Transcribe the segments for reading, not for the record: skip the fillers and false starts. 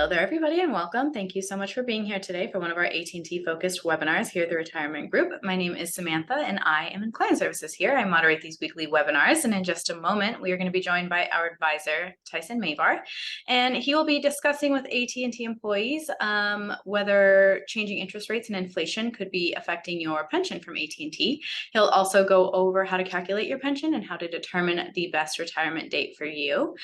Hello there, everybody, and welcome. Thank you so much for being here today for one of our AT&T focused webinars here at the Retirement Group. My name is Samantha, and I am in client services here. I moderate these weekly webinars, and in just a moment, we are going to be joined by our advisor, Tyson Mavar, and he will be discussing with AT&T employees whether changing interest rates and inflation could be affecting your pension from AT&T. He'll also go over how to calculate your pension and how to determine the best retirement date for you.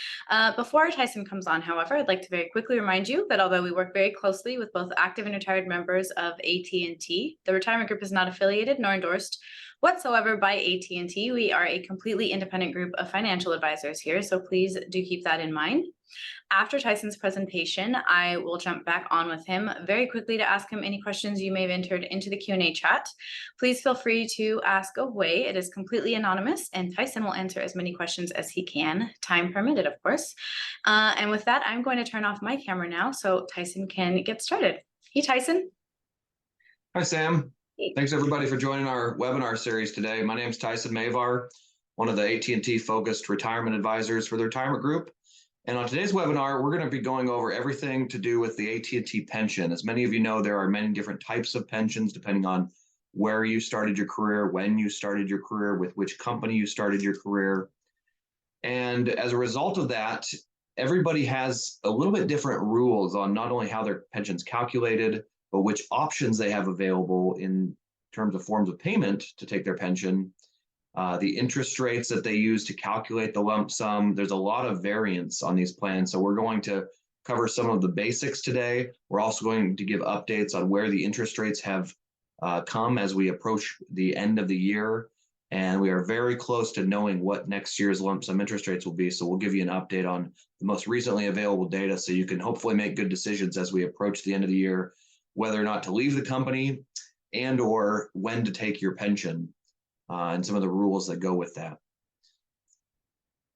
Before Tyson comes on, however, I'd like to very quickly remind you that although we work very closely with both active and retired members of AT&T, the Retirement Group is not affiliated nor endorsed whatsoever by AT&T. We are a completely independent group of financial advisors here, so please do keep that in mind. After Tyson's presentation, I will jump back on with him very quickly to ask him any questions you may have entered into the Q&A chat. Please feel free to ask away. It is completely anonymous, and Tyson will answer as many questions as he can, time permitted, of course. And with that, I'm going to turn off my camera now so Tyson can get started. Hey, Tyson. Hi, Sam. Hey. Thanks, everybody, for joining our webinar series today. My name is Tyson Mavar, one of the AT&T focused retirement advisors for the Retirement Group. And on today's webinar, we're going to be going over everything to do with the AT&T pension. As many of you know, there are many different types of pensions depending on where you started your career, when you started your career, with which company you started your career. And as a result of that, everybody has a little bit different rules on not only how their pension's calculated, but which options they have available in terms of forms of payment to take their pension. The interest rates that they use to calculate the lump sum, there's a lot of variance on these plans. So we're going to cover some of the basics today. We're also going to give updates on where the interest rates have come as we approach the end of the year. And we are very close to knowing what next year's lump sum interest rates will be. So we'll give you an update on the most recently available data so you can hopefully make good decisions as we approach the end of the year, whether or not to leave the company and or when to take your pension. And some of the rules that go with that.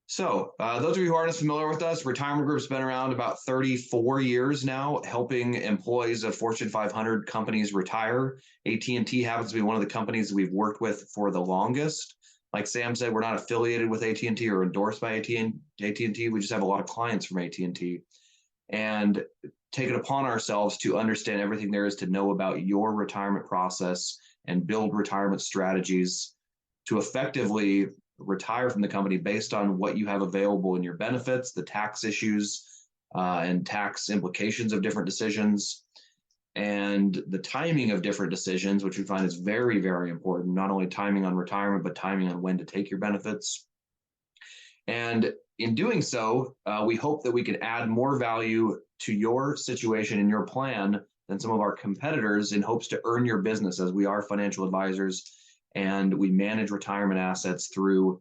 So those of you who aren't as familiar with us, Retirement Group's been around about 34 years now, helping employees of Fortune 500 companies retire. AT&T happens to be one of the companies we've worked with for the longest. Like Sam said, we're not affiliated with AT&T or endorsed by AT&T. We just have a lot of clients from AT&T. And take it upon ourselves to understand everything there is to know about your retirement process and build retirement strategies to effectively retire from the company based on what you have available in your benefits, the tax issues and tax implications of different decisions, and the timing of different decisions, which we find is very, very important, not only timing on retirement, but timing on when to take your benefits. And in doing so, we hope that we can add more value to your situation and your plan than some of our competitors in hopes to earn your business, as we are financial advisors and we manage retirement assets through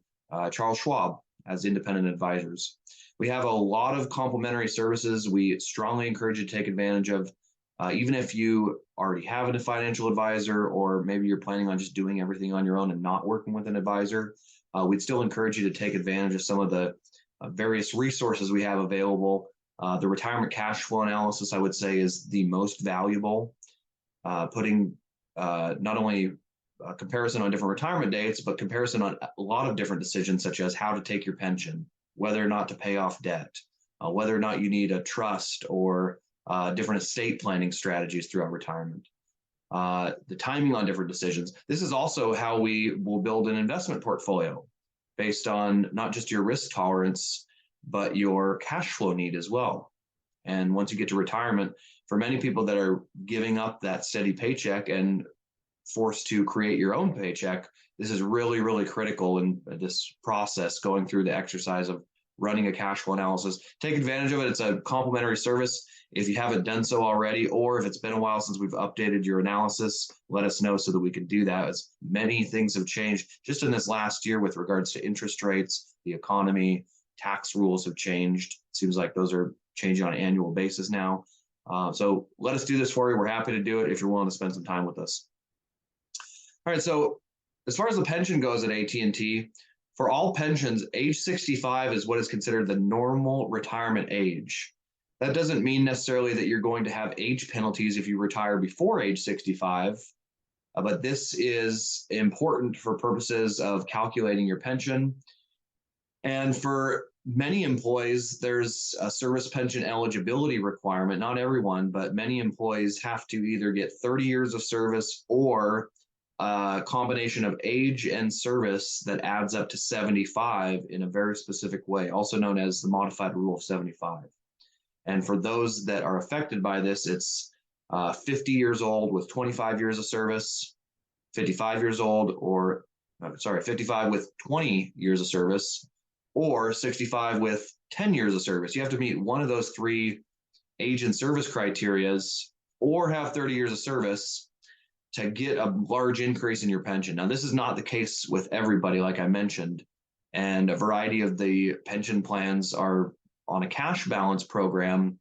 Charles Schwab as independent advisors. We have a lot of complementary services we strongly encourage you to take advantage of. Even if you already have a financial advisor, or maybe you're planning on just doing everything on your own and not working with an advisor, we'd still encourage you to take advantage of some of the various resources we have available. The retirement cash flow analysis, I would say, is the most valuable, putting not only comparison on different retirement dates, but comparison on a lot of different decisions, such as how to take your pension, whether or not to pay off debt, whether or not you need a trust or different estate planning strategies throughout retirement, the timing on different decisions. This is also how we will build an investment portfolio based on not just your risk tolerance, but your cash flow need as well. And once you get to retirement, for many people that are giving up that steady paycheck and forced to create your own paycheck, this is really, really critical in this process, going through the exercise of running a cash flow analysis. Take advantage of it. It's a complimentary service. If you haven't done so already, or if it's been a while since we've updated your analysis, let us know so that we can do that, as many things have changed just in this last year with regards to interest rates, the economy, tax rules have changed. It seems like those are changing on an annual basis now. So let us do this for you. We're happy to do it if you're willing to spend some time with us. All right, so as far as the pension goes at AT&T, for all pensions, age 65 is what is considered the normal retirement age. That doesn't mean necessarily that you're going to have age penalties if you retire before age 65, but this is important for purposes of calculating your pension. And for many employees, there's a service pension eligibility requirement. Not everyone, but many employees have to either get 30 years of service or a combination of age and service that adds up to 75 in a very specific way, also known as the modified rule of 75. And for those that are affected by this, it's 50 years old with 25 years of service, 55 years old, or 55 with 20 years of service, or 65 with 10 years of service. You have to meet one of those three age and service criterias or have 30 years of service to get a large increase in your pension. Now, this is not the case with everybody, like I mentioned, and a variety of the pension plans are on a cash balance program,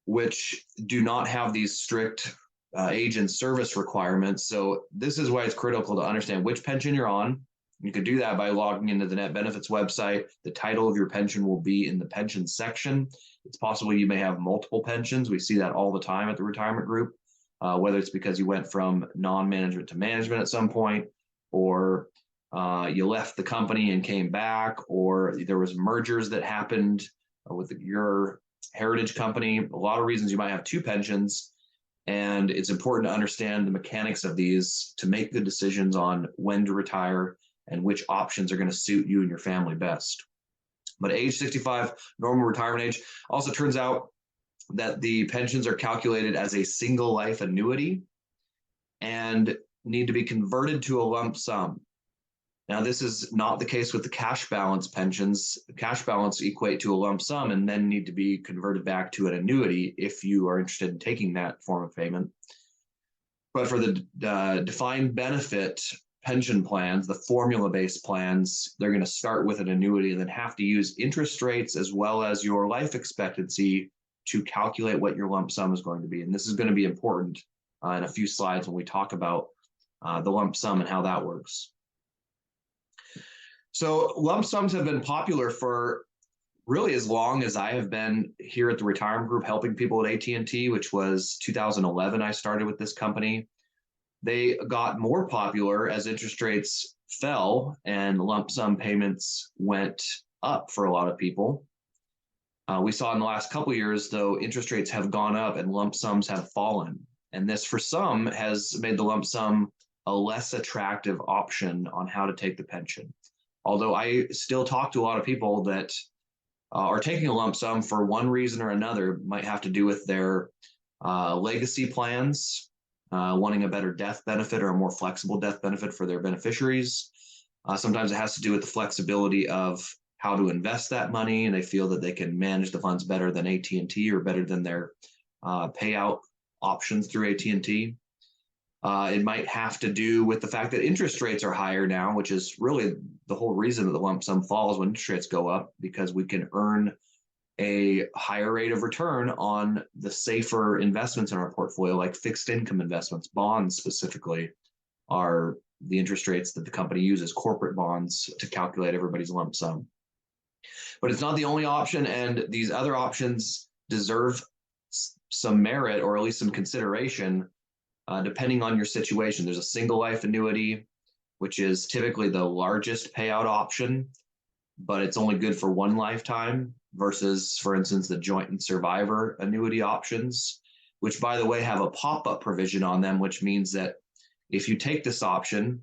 which do not have these strict age and service requirements. So this is why it's critical to understand which pension you're on. You could do that by logging into the Net Benefits website. The title of your pension will be in the pension section. It's possible you may have multiple pensions. We see that all the time at the retirement group, whether it's because you went from non-management to management at some point, or you left the company and came back, or there was mergers that happened with your heritage company. A lot of reasons you might have two pensions. And it's important to understand the mechanics of these to make good decisions on when to retire and which options are going to suit you and your family best. But age 65, normal retirement age, also turns out that the pensions are calculated as a single life annuity and need to be converted to a lump sum. Now, this is not the case with the cash balance pensions. The cash balance equate to a lump sum and then need to be converted back to an annuity if you are interested in taking that form of payment. But for the defined benefit pension plans, the formula-based plans, they're going to start with an annuity and then have to use interest rates as well as your life expectancy to calculate what your lump sum is going to be. And this is going to be important in a few slides when we talk about the lump sum and how that works. So lump sums have been popular for really as long as I have been here at the retirement group helping people at AT&T, which was 2011. I started with this company. They got more popular as interest rates fell and lump sum payments went up for a lot of people. We saw in the last couple of years, though, interest rates have gone up and lump sums have fallen. And this, for some, has made the lump sum a less attractive option on how to take the pension. Although I still talk to a lot of people that are taking a lump sum for one reason or another, might have to do with their legacy plans, wanting a better death benefit or a more flexible death benefit for their beneficiaries. Sometimes it has to do with the flexibility of how to invest that money, and they feel that they can manage the funds better than AT&T or better than their payout options through AT&T. It might have to do with the fact that interest rates are higher now, which is really the whole reason that the lump sum falls when interest rates go up, because we can earn a higher rate of return on the safer investments in our portfolio, like fixed income investments. Bonds specifically are the interest rates that the company uses, corporate bonds, to calculate everybody's lump sum. But it's not the only option, and these other options deserve some merit or at least some consideration. Depending on your situation. There's a single life annuity, which is typically the largest payout option, but it's only good for one lifetime versus, for instance, the joint and survivor annuity options, which, by the way, have a pop-up provision on them, which means that if you take this option,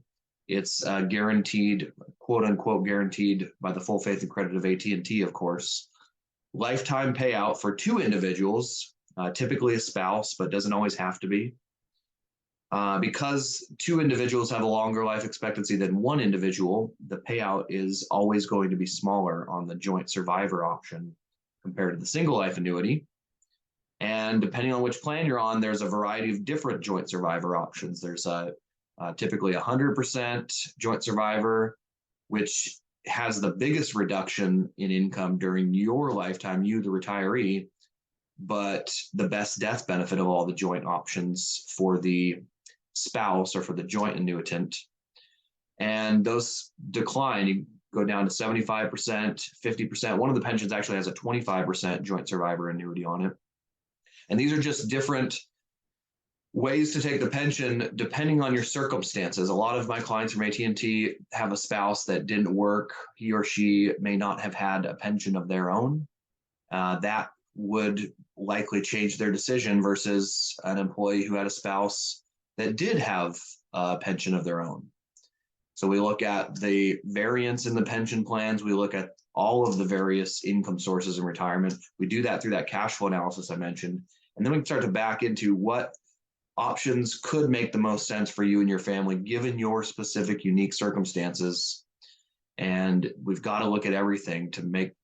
it's guaranteed, quote unquote, guaranteed by the full faith and credit of AT&T, of course, lifetime payout for two individuals, typically a spouse, but doesn't always have to be. Because two individuals have a longer life expectancy than one individual, the payout is always going to be smaller on the joint survivor option compared to the single life annuity. And depending on which plan you're on, there's a variety of different joint survivor options. There's typically 100% joint survivor, which has the biggest reduction in income during your lifetime, you, the retiree, but the best death benefit of all the joint options for the spouse or for the joint annuitant. And those decline. You go down to 75%, 50%. One of the pensions actually has a 25% joint survivor annuity on it. And these are just different Ways to take the pension depending on your circumstances. A lot of my clients from AT&T have a spouse that didn't work. He or she may not have had a pension of their own. That would likely change their decision versus an employee who had a spouse that did have a pension of their own. So we look at the variance in the pension plans. We look at all of the various income sources in retirement. We do that through that cash flow analysis I mentioned. And then we can start to back into what options could make the most sense for you and your family, given your specific unique circumstances. And we've got to look at everything to make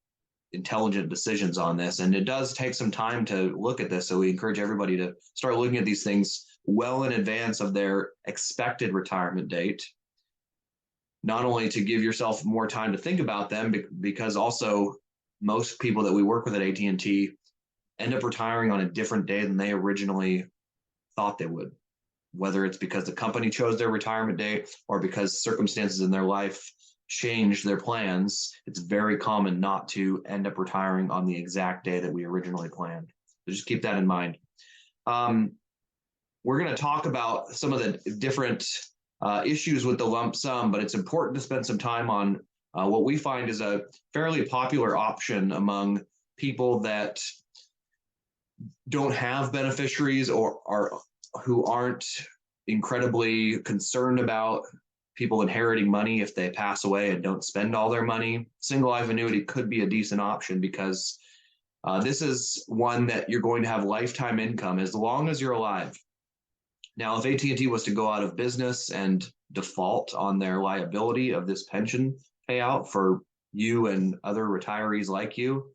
intelligent decisions on this. And it does take some time to look at this. So we encourage everybody to start looking at these things well in advance of their expected retirement date. Not only to give yourself more time to think about them, because also most people that we work with at AT&T end up retiring on a different day than they originally thought they would, whether it's because the company chose their retirement date or because circumstances in their life changed their plans. It's very common not to end up retiring on the exact day that we originally planned. So just keep that in mind. We're going to talk about some of the different issues with the lump sum, but it's important to spend some time on what we find is a fairly popular option among people that don't have beneficiaries or who aren't incredibly concerned about people inheriting money if they pass away and don't spend all their money. Single life annuity could be a decent option because this is one that you're going to have lifetime income as long as you're alive. Now, if AT&T was to go out of business and default on their liability of this pension payout for you and other retirees like you,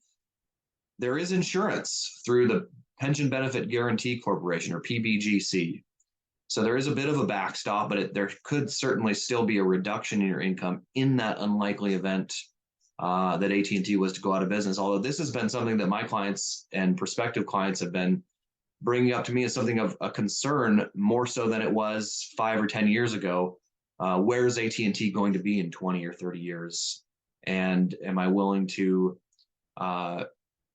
there is insurance through the Pension Benefit Guaranty Corporation, or PBGC. So there is a bit of a backstop, but there could certainly still be a reduction in your income in that unlikely event that AT&T was to go out of business. Although this has been something that my clients and prospective clients have been bringing up to me as something of a concern, more so than it was 5 or 10 years ago. Where is AT&T going to be in 20 or 30 years? And am I willing to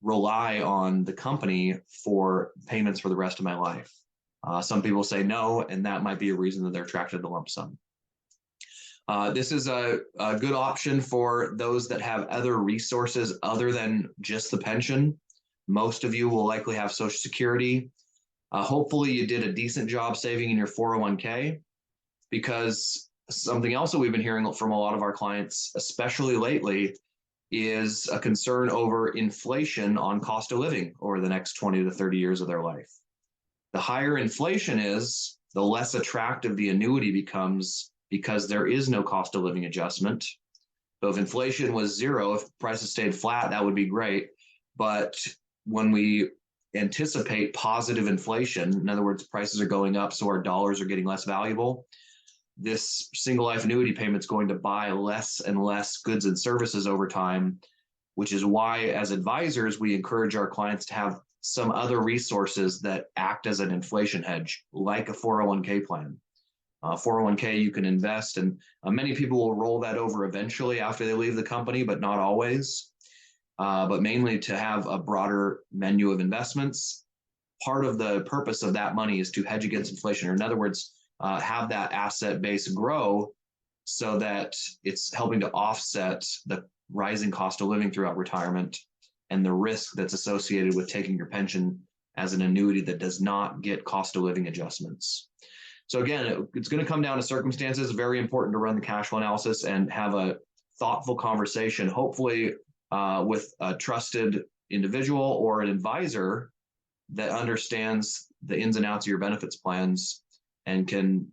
rely on the company for payments for the rest of my life? Some people say no, and that might be a reason that they're attracted to the lump sum. This is a good option for those that have other resources other than just the pension. Most of you will likely have Social Security. Hopefully you did a decent job saving in your 401k, because something else that we've been hearing from a lot of our clients, especially lately, is a concern over inflation on cost of living over the next 20 to 30 years of their life. The higher inflation is, the less attractive the annuity becomes because there is no cost of living adjustment. So if inflation was zero, if prices stayed flat, that would be great. But when we anticipate positive inflation, in other words, prices are going up, so our dollars are getting less valuable, this single life annuity payment is going to buy less and less goods and services over time, which is why as advisors, we encourage our clients to have some other resources that act as an inflation hedge, like a 401k plan. 401k you can invest, and many people will roll that over eventually after they leave the company, but not always. But mainly to have a broader menu of investments. Part of the purpose of that money is to hedge against inflation, or in other words, have that asset base grow so that it's helping to offset the rising cost of living throughout retirement and the risk that's associated with taking your pension as an annuity that does not get cost of living adjustments. So again, it's going to come down to circumstances. Very important to run the cash flow analysis and have a thoughtful conversation, hopefully with a trusted individual or an advisor that understands the ins and outs of your benefits plans and can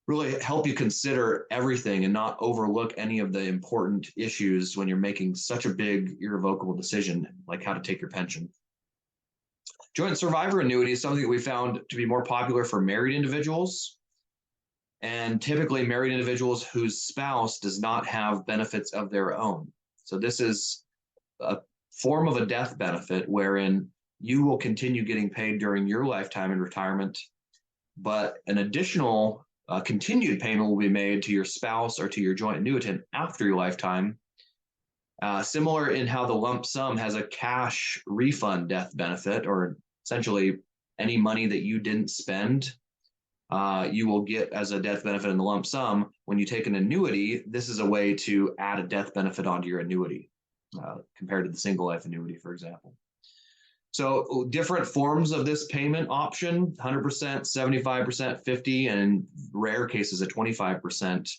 really help you consider everything and not overlook any of the important issues when you're making such a big irrevocable decision like how to take your pension. Joint survivor annuity is something that we found to be more popular for married individuals, and typically married individuals whose spouse does not have benefits of their own. So this is a form of a death benefit wherein you will continue getting paid during your lifetime in retirement, but an additional continued payment will be made to your spouse or to your joint annuitant after your lifetime. Similar in how the lump sum has a cash refund death benefit, or essentially any money that you didn't spend, you will get as a death benefit in the lump sum. When you take an annuity, this is a way to add a death benefit onto your annuity compared to the single life annuity, for example. So different forms of this payment option, 100%, 75%, 50, and in rare cases, a 25%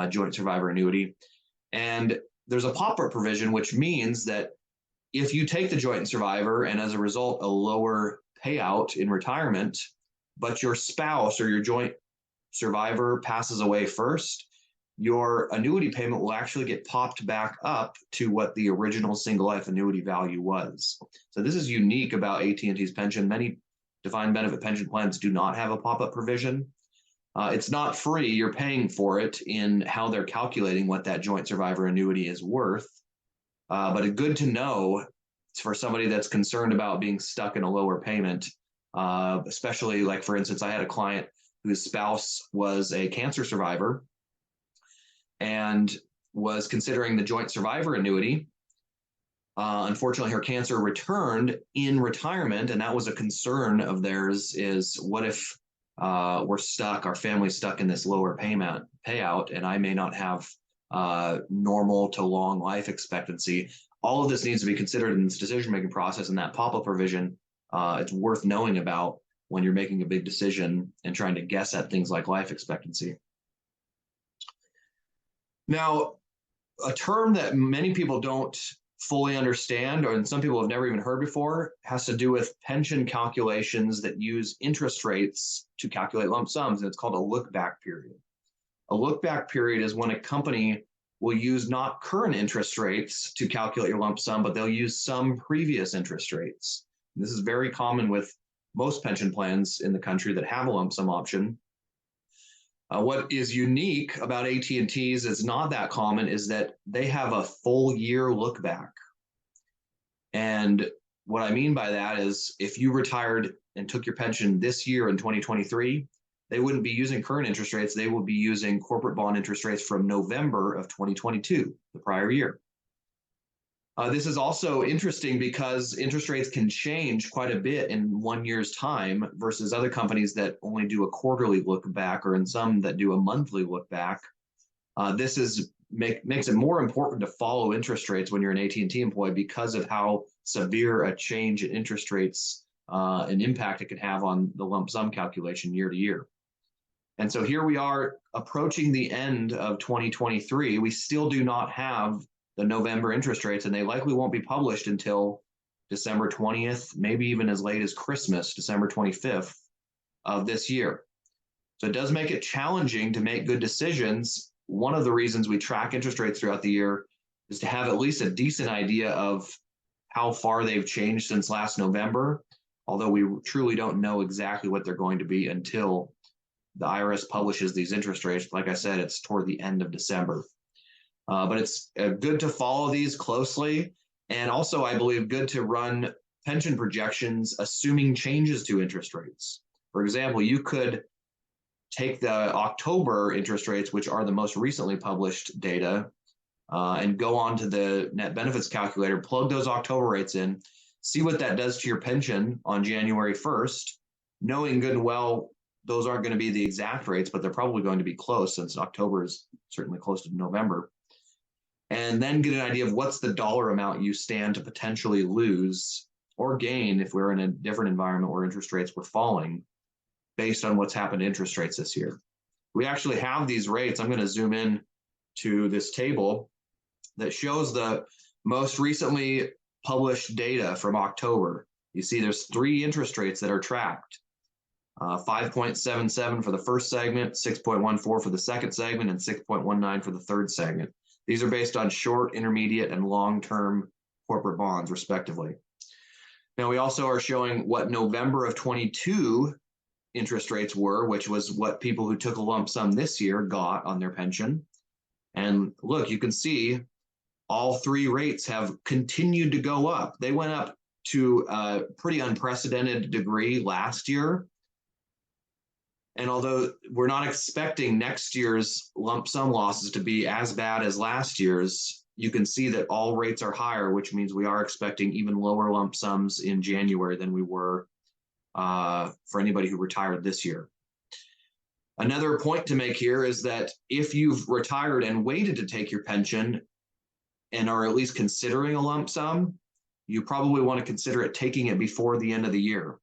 joint survivor annuity. And there's a pop-up provision, which means that if you take the joint survivor and as a result, a lower payout in retirement, but your spouse or your joint survivor passes away first, your annuity payment will actually get popped back up to what the original single life annuity value was. So this is unique about AT&T's pension. Many defined benefit pension plans do not have a pop-up provision. It's not free. You're paying for it in how they're calculating what that joint survivor annuity is worth. But it's good to know for somebody that's concerned about being stuck in a lower payment, especially like, for instance, I had a client whose spouse was a cancer survivor and was considering the joint survivor annuity. Unfortunately, her cancer returned in retirement, and that was a concern of theirs, is what if we're stuck, our family's stuck in this lower payout, and I may not have normal to long life expectancy. All of this needs to be considered in this decision-making process, and that pop-up provision, it's worth knowing about when you're making a big decision and trying to guess at things like life expectancy. Now, a term that many people don't fully understand, or some people have never even heard before, has to do with pension calculations that use interest rates to calculate lump sums, and it's called a look-back period. A look-back period is when a company will use not current interest rates to calculate your lump sum, but they'll use some previous interest rates. This is very common with most pension plans in the country that have a lump sum option. What is unique about AT&T's is not that common is that they have a full year look back. And what I mean by that is if you retired and took your pension this year in 2023, they wouldn't be using current interest rates. They will be using corporate bond interest rates from November of 2022, the prior year. This is also interesting because interest rates can change quite a bit in 1 year's time versus other companies that only do a quarterly look back, or in some that do a monthly look back. This makes it more important to follow interest rates when you're an AT&T employee because of how severe a change in interest rates and impact it can have on the lump sum calculation year to year. And so here we are approaching the end of 2023. We still do not have the November interest rates, and they likely won't be published until December 20th, maybe even as late as Christmas, December 25th of this year. So it does make it challenging to make good decisions. One of the reasons we track interest rates throughout the year is to have at least a decent idea of how far they've changed since last November, although we truly don't know exactly what they're going to be until the IRS publishes these interest rates. Like I said, it's toward the end of December. But it's good to follow these closely. And also, I believe, good to run pension projections assuming changes to interest rates. For example, you could take the October interest rates, which are the most recently published data, and go on to the net benefits calculator, plug those October rates in, see what that does to your pension on January 1st, knowing good and well those aren't going to be the exact rates, but they're probably going to be close since October is certainly close to November. And then get an idea of what's the dollar amount you stand to potentially lose or gain if we're in a different environment where interest rates were falling based on what's happened to interest rates this year. We actually have these rates. I'm going to zoom in to this table that shows the most recently published data from October. You see there's 3 interest rates that are tracked. 5.77 for the first segment, 6.14 for the second segment, and 6.19 for the third segment. These are based on short, intermediate, and long-term corporate bonds, respectively. Now, we also are showing what November of 22 interest rates were, which was what people who took a lump sum this year got on their pension. And look, you can see all 3 rates have continued to go up. They went up to a pretty unprecedented degree last year. And although we're not expecting next year's lump sum losses to be as bad as last year's, you can see that all rates are higher, which means we are expecting even lower lump sums in January than we were for anybody who retired this year. Another point to make here is that if you've retired and waited to take your pension and are at least considering a lump sum, you probably want to consider taking it before the end of the year.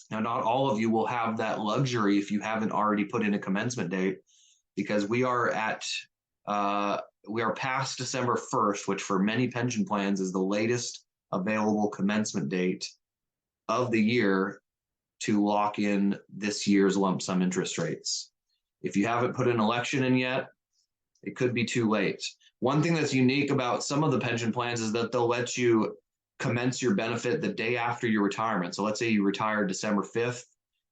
Now, not all of you will have that luxury if you haven't already put in a commencement date, because we are past December 1st, which for many pension plans is the latest available commencement date of the year to lock in this year's lump sum interest rates. If you haven't put an election in yet, it could be too late. One thing that's unique about some of the pension plans is that they'll let you commence your benefit the day after your retirement. So let's say you retire December 5th,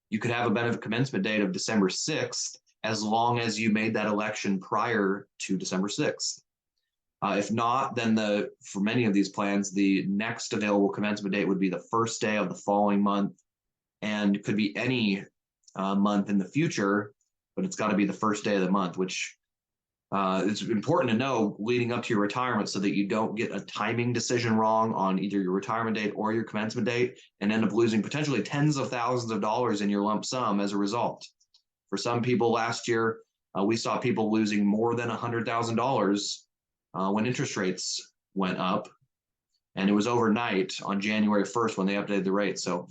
you could have a benefit commencement date of December 6th, as long as you made that election prior to December 6th. If not, then for many of these plans, the next available commencement date would be the first day of the following month, and could be any month in the future, but it's got to be the first day of the month, which it's important to know leading up to your retirement so that you don't get a timing decision wrong on either your retirement date or your commencement date and end up losing potentially tens of thousands of dollars in your lump sum as a result. For some people last year, we saw people losing more than $100,000 when interest rates went up. And it was overnight on January 1st when they updated the rate. So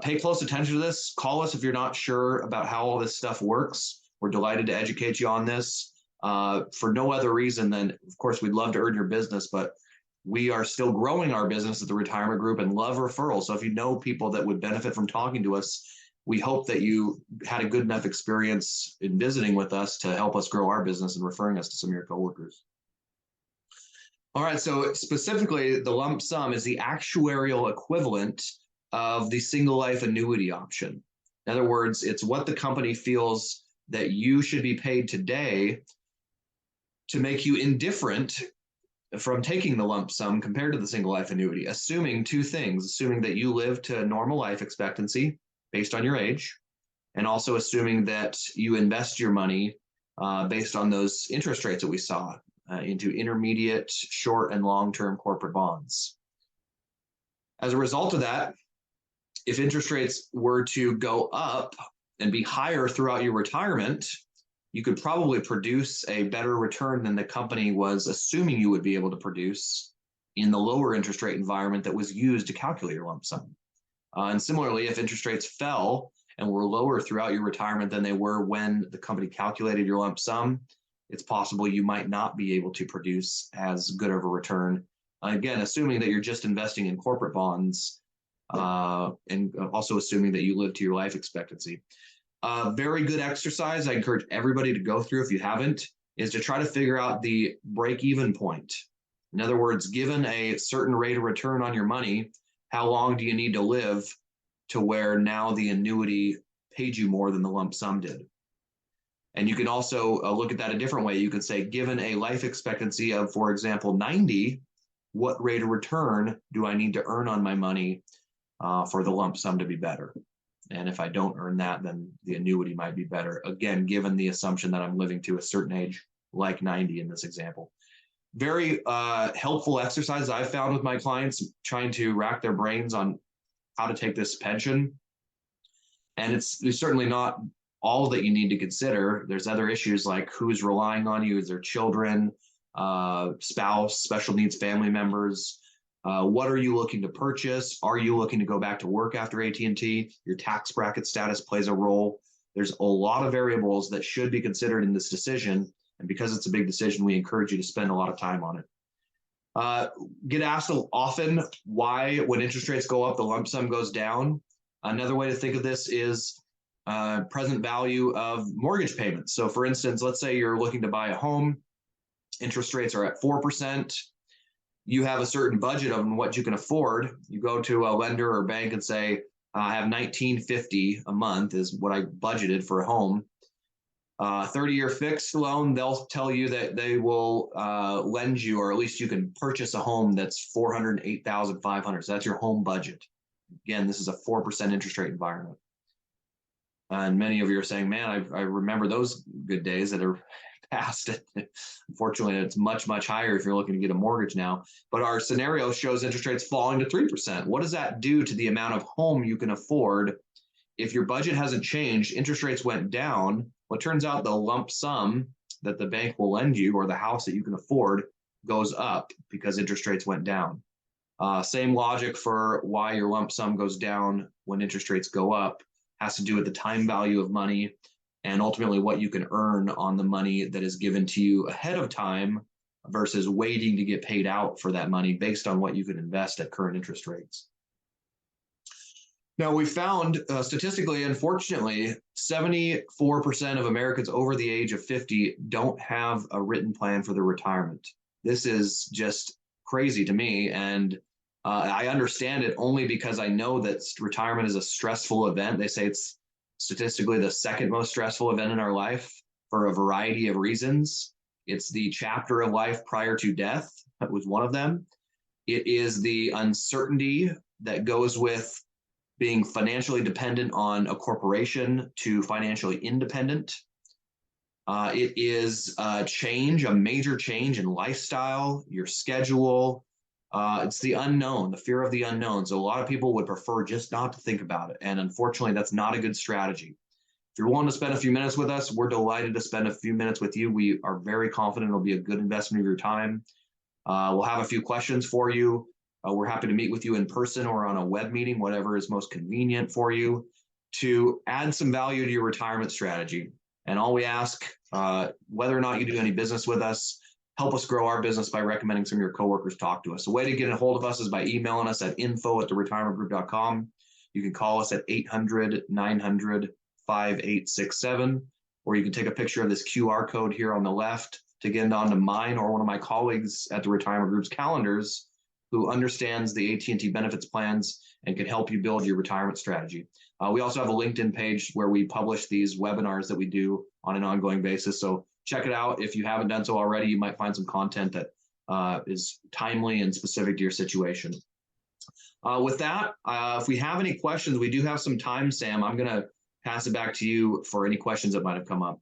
pay close attention to this. Call us if you're not sure about how all this stuff works. We're delighted to educate you on this for no other reason than, of course, we'd love to earn your business, but we are still growing our business at the Retirement Group and love referrals. So if you know people that would benefit from talking to us, we hope that you had a good enough experience in visiting with us to help us grow our business and referring us to some of your coworkers. All right, so specifically, the lump sum is the actuarial equivalent of the single life annuity option. In other words, it's what the company feels that you should be paid today to make you indifferent from taking the lump sum compared to the single life annuity, assuming two things: assuming that you live to a normal life expectancy based on your age, and also assuming that you invest your money based on those interest rates that we saw into intermediate, short, and long-term corporate bonds. As a result of that, if interest rates were to go up and be higher throughout your retirement, you could probably produce a better return than the company was assuming you would be able to produce in the lower interest rate environment that was used to calculate your lump sum. And similarly, if interest rates fell and were lower throughout your retirement than they were when the company calculated your lump sum, it's possible you might not be able to produce as good of a return. Again, assuming that you're just investing in corporate bonds and also assuming that you live to your life expectancy. Very good exercise I encourage everybody to go through if you haven't, is to try to figure out the break-even point. In other words, given a certain rate of return on your money, how long do you need to live to where now the annuity paid you more than the lump sum did? And you can also look at that a different way. You could say, given a life expectancy of, for example, 90, what rate of return do I need to earn on my money for the lump sum to be better? And if I don't earn that, then the annuity might be better. Again, given the assumption that I'm living to a certain age, like 90 in this example. Very helpful exercise I've found with my clients trying to rack their brains on how to take this pension. And it's certainly not all that you need to consider. There's other issues like who's relying on you, is there children, spouse, special needs family members. What are you looking to purchase? Are you looking to go back to work after AT&T? Your tax bracket status plays a role. There's a lot of variables that should be considered in this decision. And because it's a big decision, we encourage you to spend a lot of time on it. Get asked often why, when interest rates go up, the lump sum goes down. Another way to think of this is present value of mortgage payments. So for instance, let's say you're looking to buy a home, interest rates are at 4%. You have a certain budget on what you can afford. You go to a lender or bank and say, I have $19.50 a month is what I budgeted for a home. 30-year fixed loan, they'll tell you that they will lend you, or at least you can purchase a home that's $408,500. So that's your home budget. Again, this is a 4% interest rate environment. And many of you are saying, man, I remember those good days that are past. Unfortunately, it's much, much higher if you're looking to get a mortgage now. But our scenario shows interest rates falling to 3%. What does that do to the amount of home you can afford if your budget hasn't changed, interest rates went down. Well, it turns out the lump sum that the bank will lend you or the house that you can afford goes up because interest rates went down. Same logic for why your lump sum goes down when interest rates go up, has to do with the time value of money and ultimately what you can earn on the money that is given to you ahead of time versus waiting to get paid out for that money based on what you can invest at current interest rates. Now, we found statistically, unfortunately, 74% of Americans over the age of 50 don't have a written plan for their retirement. This is just crazy to me. And I understand it only because I know that retirement is a stressful event. They say it's statistically the second most stressful event in our life for a variety of reasons. It's the chapter of life prior to death. That was one of them. It is the uncertainty that goes with being financially dependent on a corporation to financially independent. It is a change, a major change in lifestyle, your schedule. It's the unknown, the fear of the unknown. So a lot of people would prefer just not to think about it. And unfortunately, that's not a good strategy. If you're willing to spend a few minutes with us, we're delighted to spend a few minutes with you. We are very confident it'll be a good investment of your time. We'll have a few questions for you. We're happy to meet with you in person or on a web meeting, whatever is most convenient for you, to add some value to your retirement strategy. And all we ask, whether or not you do any business with us, help us grow our business by recommending some of your coworkers talk to us. The way to get a hold of us is by emailing us at info@theretirementgroup.com. You can call us at 800-900-5867, or you can take a picture of this QR code here on the left to get onto mine or one of my colleagues at the Retirement Group's calendars who understands the AT&T benefits plans and can help you build your retirement strategy. We also have a LinkedIn page where we publish these webinars that we do on an ongoing basis. So check it out. If you haven't done so already, you might find some content that is timely and specific to your situation. With that, if we have any questions, we do have some time, Sam. I'm going to pass it back to you for any questions that might have come up.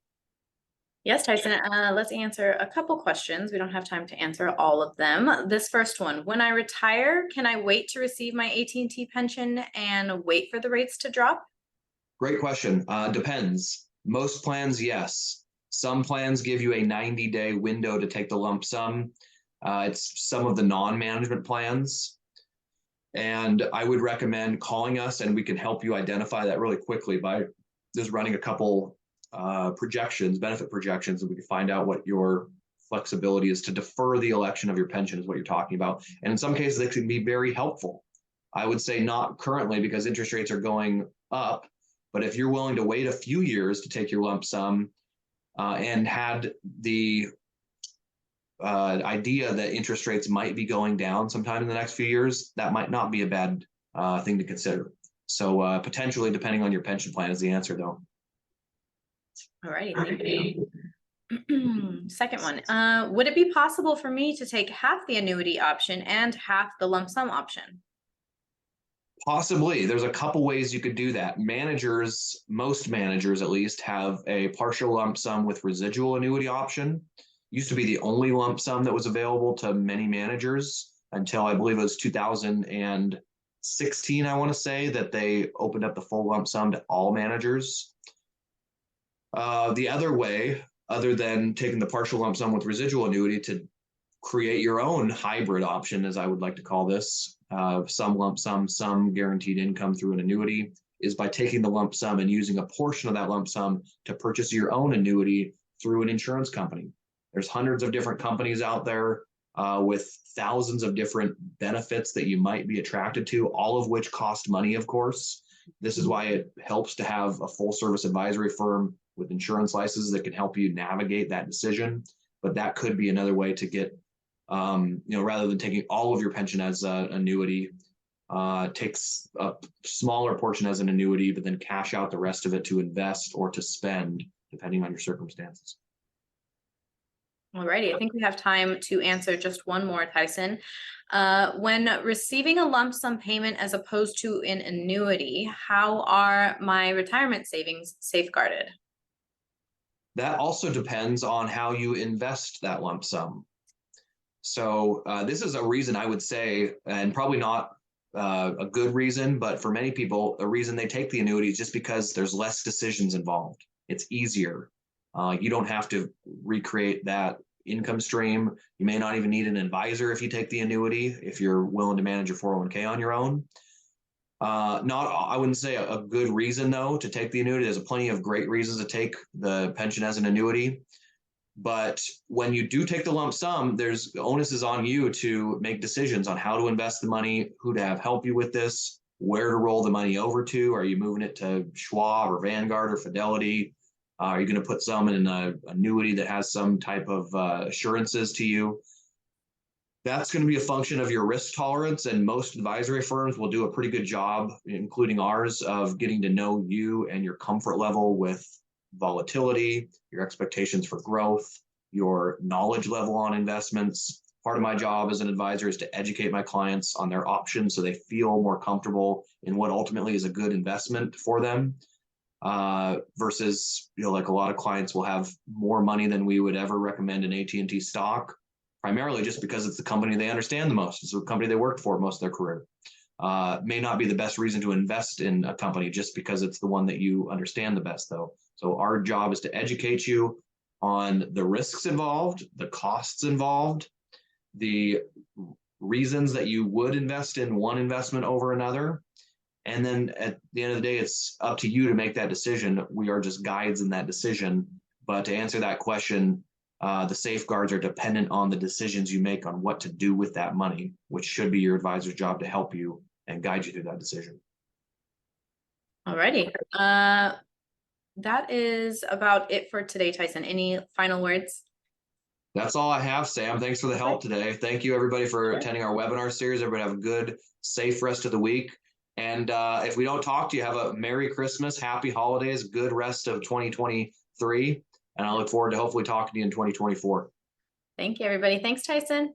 Yes, Tyson, let's answer a couple questions. We don't have time to answer all of them. This first one, when I retire, can I wait to receive my AT&T pension and wait for the rates to drop? Great question. Depends. Most plans, yes. Some plans give you a 90-day window to take the lump sum. It's some of the non-management plans. And I would recommend calling us and we can help you identify that really quickly by just running a couple projections, benefit projections, and we can find out what your flexibility is to defer the election of your pension is what you're talking about. And in some cases, they can be very helpful. I would say not currently because interest rates are going up, but if you're willing to wait a few years to take your lump sum and had the idea that interest rates might be going down sometime in the next few years, that might not be a bad thing to consider. So potentially, depending on your pension plan is the answer, though. All righty, thank you. Second one, would it be possible for me to take half the annuity option and half the lump sum option? Possibly. There's a couple ways you could do that. Managers, most managers at least, have a partial lump sum with residual annuity option. Used to be the only lump sum that was available to many managers until I believe it was 2016, I want to say, that they opened up the full lump sum to all managers. The other way, other than taking the partial lump sum with residual annuity, to create your own hybrid option, as I would like to call this, some lump sum, some guaranteed income through an annuity, is by taking the lump sum and using a portion of that lump sum to purchase your own annuity through an insurance company. There's hundreds of different companies out there with thousands of different benefits that you might be attracted to, all of which cost money, of course. This is why it helps to have a full service advisory firm with insurance licenses that can help you navigate that decision. But that could be another way to get, rather than taking all of your pension as an annuity, takes a smaller portion as an annuity, but then cash out the rest of it to invest or to spend, depending on your circumstances. All righty, I think we have time to answer just one more, Tyson. When receiving a lump sum payment as opposed to an annuity, how are my retirement savings safeguarded? That also depends on how you invest that lump sum. So this is a reason I would say, and probably not a good reason, but for many people, the reason they take the annuity is just because there's less decisions involved. It's easier. You don't have to recreate that income stream. You may not even need an advisor if you take the annuity, if you're willing to manage your 401k on your own. I wouldn't say a good reason though to take the annuity. There's plenty of great reasons to take the pension as an annuity. But when you do take the lump sum, there's onus is on you to make decisions on how to invest the money, who to have help you with this, where to roll the money over to. Are you moving it to Schwab or Vanguard or Fidelity? Are you going to put some in an annuity that has some type of assurances to you? That's going to be a function of your risk tolerance, and most advisory firms will do a pretty good job, including ours, of getting to know you and your comfort level with volatility, your expectations for growth, your knowledge level on investments. Part of my job as an advisor is to educate my clients on their options so they feel more comfortable in what ultimately is a good investment for them. Versus, like a lot of clients will have more money than we would ever recommend an AT&T stock, primarily just because it's the company they understand the most. It's the company they worked for most of their career. May not be the best reason to invest in a company just because it's the one that you understand the best, though. So our job is to educate you on the risks involved, the costs involved, the reasons that you would invest in one investment over another. And then at the end of the day, it's up to you to make that decision. We are just guides in that decision. But to answer that question, the safeguards are dependent on the decisions you make on what to do with that money, which should be your advisor's job to help you and guide you through that decision. Alrighty. That is about it for today, Tyson. Any final words? That's all I have, Sam. Thanks for the help today. Thank you, everybody, for attending our webinar series. Everybody have a good, safe rest of the week. And if we don't talk to you, have a Merry Christmas, Happy Holidays, good rest of 2023. And I look forward to hopefully talking to you in 2024. Thank you, everybody. Thanks, Tyson.